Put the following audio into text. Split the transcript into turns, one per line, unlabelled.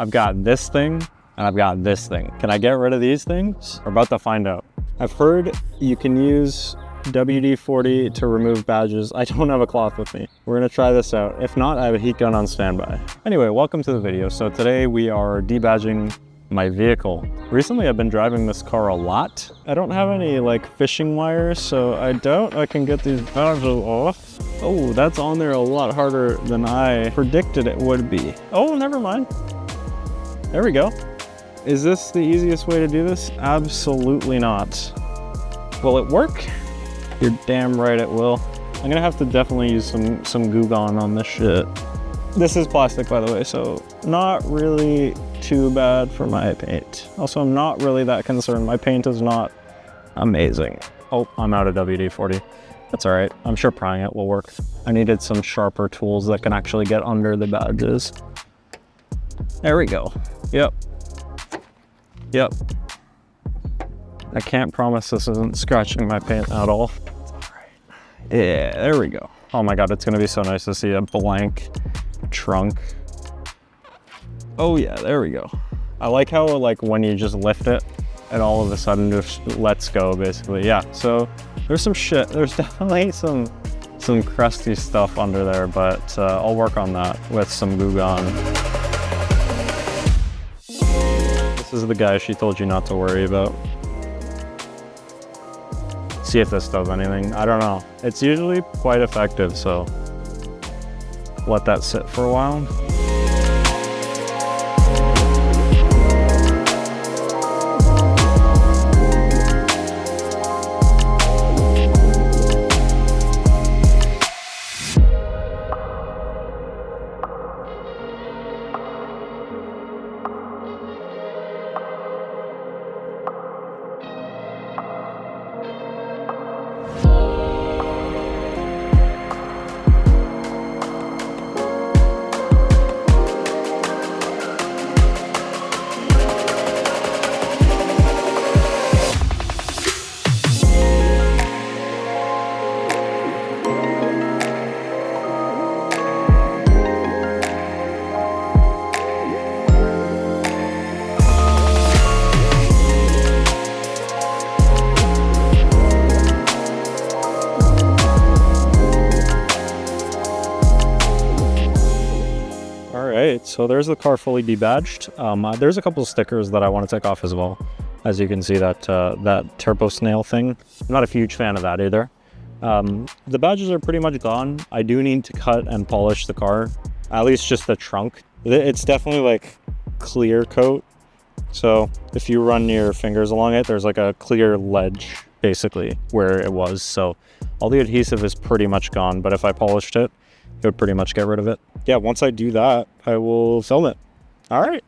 I've got this thing and I've got this thing. Can I get rid of these things? We're about to find out. I've heard you can use WD-40 to remove badges. I don't have a cloth with me. We're gonna try this out. If not, I have a heat gun on standby. Anyway, welcome to the video. So today we are debadging my vehicle. Recently I've been driving this car a lot. I don't have any like fishing wires, so I doubt I can get these badges off. Oh, that's on there a lot harder than I predicted it would be. Oh, never mind. There we go. Is this the easiest way to do this? Absolutely not. Will it work? You're damn right it will. I'm gonna have to definitely use some Goo Gone on this shit. This is plastic, by the way, so not really too bad for my paint. Also, I'm not really that concerned. My paint is not amazing. Oh, I'm out of WD-40. That's all right. I'm sure prying it will work. I needed some sharper tools that can actually get under the badges. There we go. Yep. Yep. I can't promise this isn't scratching my paint at all. Yeah, there we go. Oh my God, it's gonna be so nice to see a blank trunk. Oh yeah, there we go. I like how like when you just lift it, it all of a sudden just lets go basically. Yeah, so there's some shit. There's definitely some crusty stuff under there, but I'll work on that with some Goo Gone. This is the guy she told you not to worry about. See if this does anything. I don't know. It's usually quite effective, so let that sit for a while. So there's the car fully debadged. There's a couple of stickers that I want to take off as well. As you can see, that turbo snail thing. I'm not a huge fan of that either. The badges are pretty much gone. I do need to cut and polish the car, at least just the trunk. It's definitely like clear coat. So if you run your fingers along it, there's like a clear ledge basically where it was. So all the adhesive is pretty much gone, but if I polished it, it would pretty much get rid of it. Yeah, once I do that, I will film it. All right.